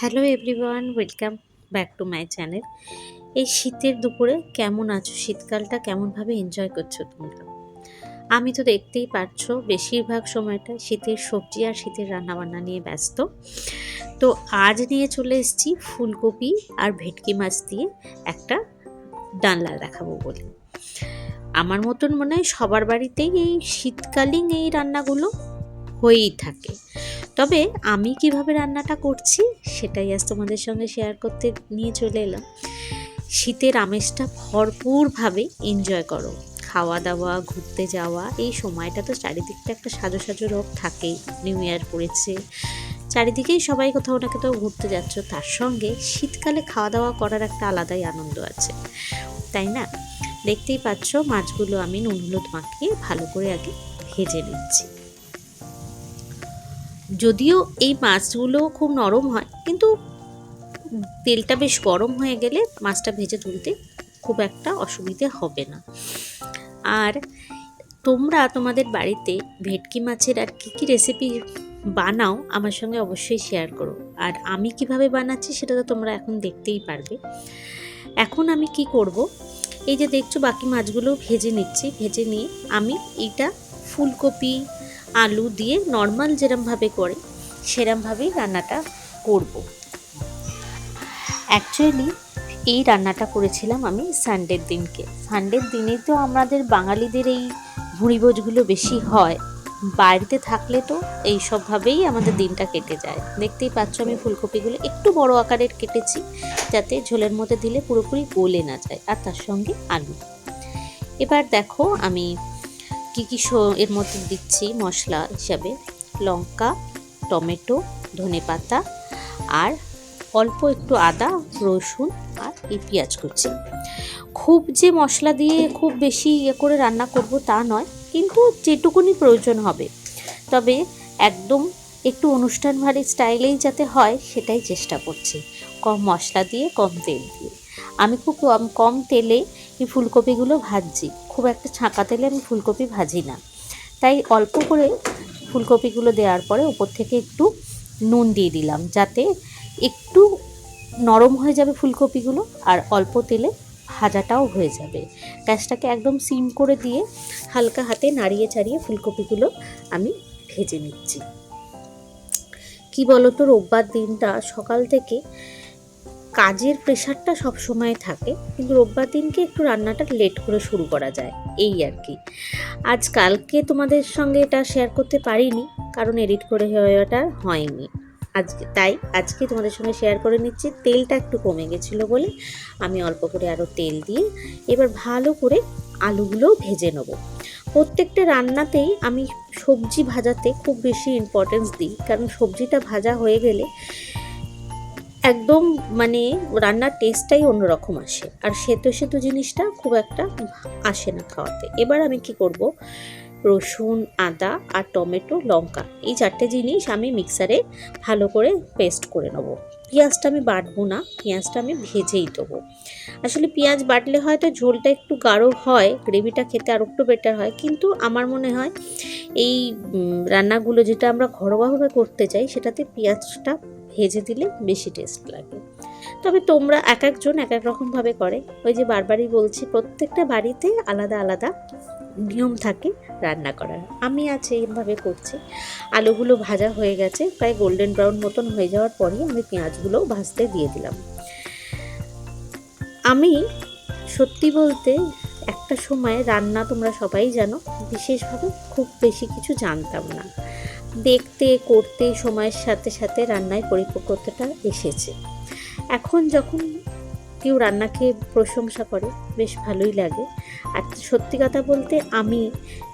Hello everyone, welcome back to my channel. এই শীতের দুপুরে কেমন আছো? শীতকালটা কেমনভাবে এনজয় করছো তোমরা? আমি তো দেখতেই পাচ্ছ বেশিরভাগ সময়টা শীতের সবজি আর শীতের রান্নাবান্না নিয়ে ব্যস্ত। তো আজ নিয়ে চলে এসেছি ফুলকপি আর ভেটকি মাছ দিয়ে একটা ডালনা দেখাবো বলে। আমার মতন মনে হয় সবার বাড়িতেই এই শীতকালীন এই রান্নাগুলো হয়েই থাকে। তবে আমি কিভাবে রান্নাটা করছি সেটাই আজ তোমাদের সঙ্গে শেয়ার করতে নিয়ে চলে এলাম। শীতের আমেজটা ভরপুরভাবে এনজয় করো। খাওয়া দাওয়া, ঘুরতে যাওয়া, এই সময়টা তো চারিদিকটা একটা সাজো সাজো রোগ থাকেই। নিউ ইয়ার পড়েছে, চারিদিকেই সবাই কোথাও না কোথাও ঘুরতে যাচ্ছ, তার সঙ্গে শীতকালে খাওয়া দাওয়া করার একটা আলাদাই আনন্দ আছে, তাই না? দেখতেই পাচ্ছ মাছগুলো আমি নুন হলুদ মাখিয়ে ভালো করে আগে ভেজে নিচ্ছি। যদিও এই মাছগুলো খুব নরম হয়, কিন্তু তেলটা বেশ গরম হয়ে গেলে মাছটা ভেজে তুলতে খুব একটা অসুবিধে হবে না। আর তোমরা তোমাদের বাড়িতে ভেটকি মাছের আর কী কী রেসিপি বানাও আমার সঙ্গে অবশ্যই শেয়ার করো। আর আমি কিভাবে বানাচ্ছি সেটা তো তোমরা এখন দেখতেই পারবে। এখন আমি কি করব, এই যে দেখছো বাকি মাছগুলো ভেজে নিচ্ছি। ভেজে নিয়ে আমি এইটা ফুলকপি আলু দিয়ে নর্মাল যেরমভাবে করে সেরমভাবেই রান্নাটা করব। অ্যাকচুয়ালি এই রান্নাটা করেছিলাম আমি সানডের দিনকে। সানডের দিনেই তো আমাদের বাঙালিদের এই ভুঁড়িভোজগুলো বেশি হয়। বাড়িতে থাকলে তো এইসবভাবেই আমাদের দিনটা কেটে যায়। দেখতেই পাচ্ছ আমি ফুলকপিগুলো একটু বড় আকারের কেটেছি, যাতে ঝোলের মধ্যে দিলে পুরোপুরি গলে না যায়, আর তার সঙ্গে আলু। এবার দেখো আমি কী কী এর মধ্যে দিচ্ছি মশলা হিসাবে: লঙ্কা, টমেটো, ধনেপাতা, আর অল্প একটু আদা, রসুন, আর এই পেঁয়াজ কুচি। খুব যে মশলা দিয়ে খুব বেশি করে রান্না করব তা নয়, কিন্তু যেটুকুনি প্রয়োজন হবে। তবে একদম একটু অনুষ্ঠান বাড়ির স্টাইলেই যাতে হয় সেটাই চেষ্টা করছি, কম মশলা দিয়ে কম তেল দিয়ে। আমি খুব কম তেলে এই ফুলকপিগুলো ভাজছি, খুব একটা ছাঁকা তেলে আমি ফুলকপি ভাজি না। তাই অল্প করে ফুলকপিগুলো দেওয়ার পরে উপর থেকে একটু নুন দিয়ে দিলাম, যাতে একটু নরম হয়ে যাবে ফুলকপিগুলো আর অল্প তেলে ভাজাটাও হয়ে যাবে। গ্যাসটাকে একদম সিম করে দিয়ে হালকা হাতে নাড়িয়ে চাড়িয়ে ফুলকপিগুলো আমি ভেজে নিচ্ছি। কি বলতো, রোববার দিনটা সকাল থেকে কাজের প্রেশারটা সব সময় থাকে, কিন্তু রোববার দিনকে একটু রান্নাটা লেট করে শুরু করা যায়, এই আর কি। কালকে তোমাদের সঙ্গে এটা শেয়ার করতে পারিনি, কারণ এডিট করে হওয়াটা হয়নি আজকে তোমাদের সঙ্গে শেয়ার করে নিচ্ছি। তেলটা একটু কমে গেছিলো বলে আমি অল্প করে আরও তেল দিয়ে এবার ভালো করে আলুগুলোও ভেজে নেব। প্রত্যেকটা রান্নাতেই আমি সবজি ভাজাতে খুব বেশি ইম্পর্টেন্স দিই, কারণ সবজিটা ভাজা হয়ে গেলে একদম রান্নার টেস্টটাই অন্যরকম আসে, আর সেতো সেতো জিনিসটা খুব একটা আসে না খাওয়াতে। এবার আমি কি করব, রসুন, আদা আর টমেটো, লঙ্কা, এই চারটে জিনিস আমি মিক্সারে ভালো করে পেস্ট করে নেব। পেঁয়াজটা আমি বাটবো না, পেঁয়াজটা আমি ভেজেই দেবো। আসলে পেঁয়াজ বাটলে হয়তো ঝোলটা একটু গাঢ় হয়, গ্রেভিটা খেতে আর একটু বেটার হয়, কিন্তু আমার মনে হয় এই রান্নাগুলো যেটা আমরা ঘরোয়াভাবে করতে চাই সেটাতে পেঁয়াজটা ভেজে দিলে বেশি টেস্ট লাগে। তবে তোমরা এক একজন এক এক রকমভাবে করে। ওই যে বারবারই বলছি, প্রত্যেকটা বাড়িতে আলাদা আলাদা নিয়ম থাকে রান্না করার। আমি আজ এইভাবে করছি। আলুগুলো ভাজা হয়ে গেছে, প্রায় গোল্ডেন ব্রাউন মতন হয়ে যাওয়ার পরেই আমি পেঁয়াজগুলোও ভাজতে দিয়ে দিলাম। আমি সত্যি বলতে একটা সময় রান্না, তোমরা সবাই জানো, বিশেষভাবে খুব বেশি কিছু জানতাম না। দেখতে করতে সময়ের সাথে সাথে রান্নায় পরিপক্কতাটা এসেছে। এখন যখন কেউ রান্নাকে প্রশংসা করে বেশ ভালোই লাগে। আর সত্যি কথা বলতে আমি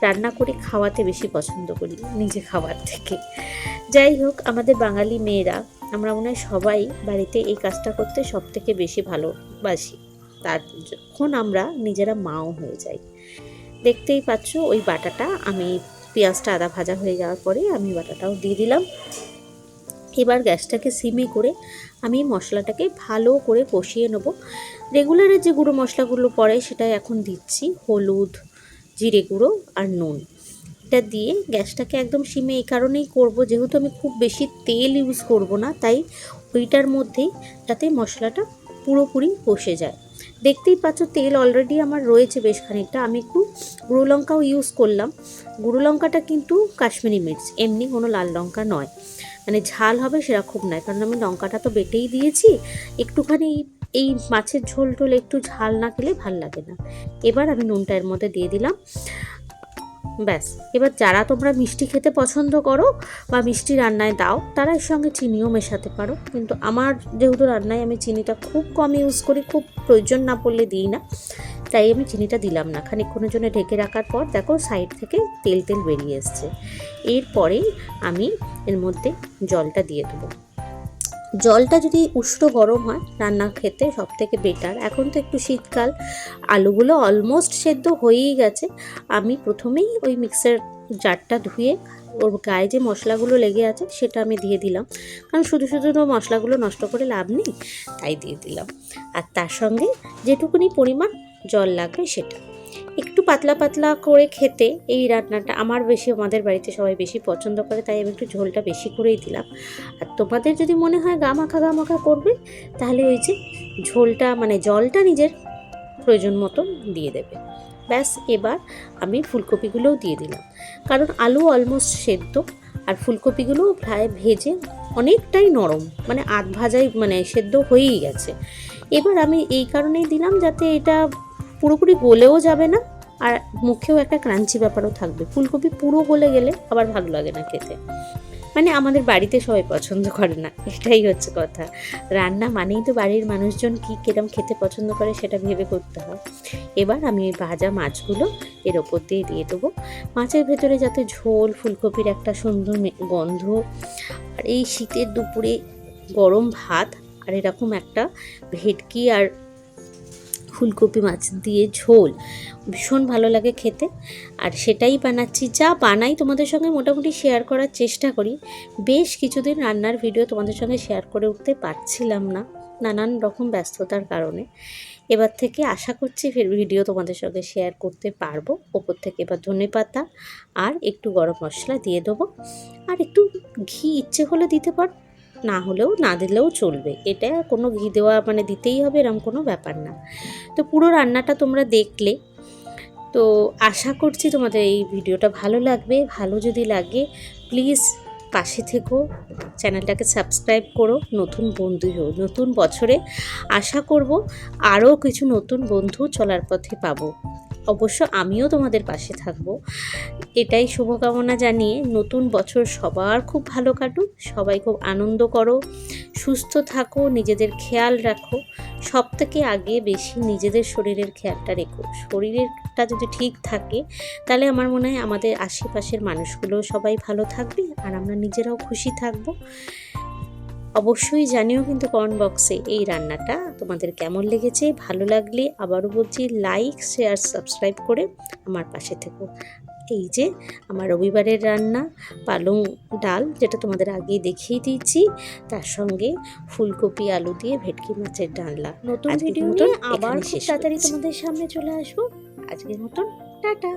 রান্না করে খাওয়াতে বেশি পছন্দ করি নিজে খাওয়ার থেকে। যাই হোক, আমাদের বাঙালি মেয়েরা আমরা মনে হয় সবাই বাড়িতে এই কাজটা করতে সব থেকে বেশি ভালোবাসি, তার যখন আমরা নিজেরা মাও হয়ে যাই। দেখতেই পাচ্ছ ওই বাটাটা আমি, পেঁয়াজটা আদা ভাজা হয়ে যাওয়ার পরে আমি বাটাটাও দিয়ে দিলাম। এবার গ্যাসটাকে সিমে করে আমি মশলাটাকে ভালো করে কষিয়ে নেব। রেগুলারের যে গুঁড়ো মশলাগুলো পড়ে সেটাই এখন দিচ্ছি, হলুদ, জিরে গুঁড়ো আর নুন। এটা দিয়ে গ্যাসটাকে একদম সিমে এই কারণেই করব, যেহেতু আমি খুব বেশি তেল ইউজ করব না, তাই ওইটার মধ্যেই যাতে মশলাটা পুরোপুরি বসে যায়। দেখতেই পাচ্ছ তেল অলরেডি আমার রয়েছে বেশ খানিকটা। আমি একটু গুঁড়ো লঙ্কাও ইউজ করলাম। গুঁড়ো লঙ্কাটা কিন্তু কাশ্মীরি মির্চ, এমনি কোনো লাল লঙ্কা নয়, মানে ঝাল হবে সেরকম নয়, কারণ আমি লঙ্কাটা তো বেটেই দিয়েছি। একটুখানি এই মাছের ঝোল টোল একটু ঝাল না খেলে ভাল লাগে না। এবার আমি নুনটা এর মধ্যে দিয়ে দিলাম। ব্যাস, এবার যারা তোমরা মিষ্টি খেতে পছন্দ করো বা মিষ্টি রান্নায় দাও তারা এর সঙ্গে চিনিও মেশাতে পারো, কিন্তু আমার যেহেতু রান্নায় আমি চিনিটা খুব কম ইউজ করি, খুব প্রয়োজন না পড়লে দিই না, তাই আমি চিনিটা দিলাম না। খানিকক্ষণের জন্য ঢেকে রাখার পর দেখো সাইড থেকে তেল তেল বেরিয়ে এসছে। এরপরেই আমি এর মধ্যে জলটা দিয়ে দেবো। জলটা যদি উষ্ণ গরম হয় রান্না খেতে সব থেকে বেটার। এখন তো একটু শীতকাল, আলুগুলো অলমোস্ট সেদ্ধ হয়েই গেছে। আমি প্রথমেই ওই মিক্সার জারটা ধুয়ে ওর গায়ে যে মশলাগুলো লেগে আছে সেটা আমি দিয়ে দিলাম, কারণ শুধু শুধু তো মশলাগুলো নষ্ট করে লাভ নেই, তাই দিয়ে দিলাম। আর তার সঙ্গে যেটুকুনি পরিমাণ জল লাগবে সেটা একটু পাতলা পাতলা করে খেতে এই রান্নাটা আমার আমাদের বাড়িতে সবাই বেশি পছন্দ করে, তাই আমি একটু ঝোলটা বেশি করেই দিলাম। আর তোমাদের যদি মনে হয় গা মাখা করবে তাহলে ওই যে ঝোলটা মানে জলটা নিজের প্রয়োজন মতো দিয়ে দেবে। ব্যাস, এবার আমি ফুলকপিগুলোও দিয়ে দিলাম, কারণ আলু অলমোস্ট সেদ্ধ আর ফুলকপিগুলো প্রায় ভেজে অনেকটাই নরম, মানে আধ ভাজাই মানে সেদ্ধ হয়েই গেছে। এবার আমি এই কারণেই দিলাম যাতে এটা পুরোপুরি গলেও যাবে না আর মুখেও একটা ক্রাঞ্চি ব্যাপারও থাকবে। ফুলকপি পুরো গলে গেলে আবার ভালো লাগে না খেতে, মানে আমাদের বাড়িতে সবাই পছন্দ করে না, এটাই হচ্ছে কথা। রান্না মানেই তো বাড়ির মানুষজন কী কিরম খেতে পছন্দ করে সেটা ভেবে করতে হয়। এবার আমি ওই ভাজা মাছগুলো এর ওপর দিয়ে দেবো। মাছের ভেতরে যাতে ঝোল, ফুলকপির একটা সুন্দর গন্ধ, আর এই শীতের দুপুরে গরম ভাত আর এরকম একটা ভেটকি আর ফুলকপি মাছ দিয়ে ঝোল ভীষণ ভালো লাগে খেতে। আর সেটাই বানাচ্ছি, যা বানাই তোমাদের সঙ্গে মোটামুটি শেয়ার করার চেষ্টা করি। বেশ কিছুদিন রান্নার ভিডিও তোমাদের সঙ্গে শেয়ার করে উঠতে পারছিলাম না নানান রকম ব্যস্ততার কারণে। এবার থেকে আশা করছি ফের ভিডিও তোমাদের সঙ্গে শেয়ার করতে পারবো। ওপর থেকে এবার ধনেপাতা আর একটু গরম মশলা দিয়ে দেবো, আর একটু ঘি ইচ্ছে হলে দিতে পারো, না হলেও না দিলেও চলবে। এটা কোনো ঘি দেওয়া মানে দিতেই হবে এরকম কোনো ব্যাপার না। তো পুরো রান্নাটা তোমরা দেখলে, তো আশা করছি তোমাদের এই ভিডিওটা ভালো লাগবে। ভালো যদি লাগে প্লিজ পাশে থেকো, চ্যানেলটাকে সাবস্ক্রাইব করো, নতুন বন্ধু হও। নতুন বছরে আশা করব আরও কিছু নতুন বন্ধু চলার পথে পাবো। অবশ্য আমিও তোমাদের পাশে থাকবো, এটাই শুভকামনা জানিয়ে নতুন বছর সবার খুব ভালো কাটুক। সবাই খুব আনন্দ করো, সুস্থ থাকো, নিজেদের খেয়াল রাখো। সব থেকে আগে বেশি নিজেদের শরীরের খেয়ালটা রেখো। শরীরটা যদি ঠিক থাকে তাহলে আমার মনে হয় আমাদের আশেপাশের মানুষগুলো সবাই ভালো থাকবে আর আমরা নিজেরাও খুশি থাকবো। অবশ্যই জানিও কিন্তু কমেন্ট বক্সে এই রান্নাটা তোমাদের কেমন লেগেছে। ভালো লাগলে আবারও বলছি লাইক, শেয়ার, সাবস্ক্রাইব করে আমার পাশে থেকো। এই যে আমার রবিবারের রান্না পালং ডাল, যেটা তোমাদের আগেই দেখিয়ে দিয়েছি, তার সঙ্গে ফুলকপি আলু দিয়ে ভেটকি মাছের ডালনা। নতুন ভিডিও নিয়ে আবার খুব তাড়াতাড়ি তোমাদের সামনে চলে আসবো। আজকের মতন টাটা।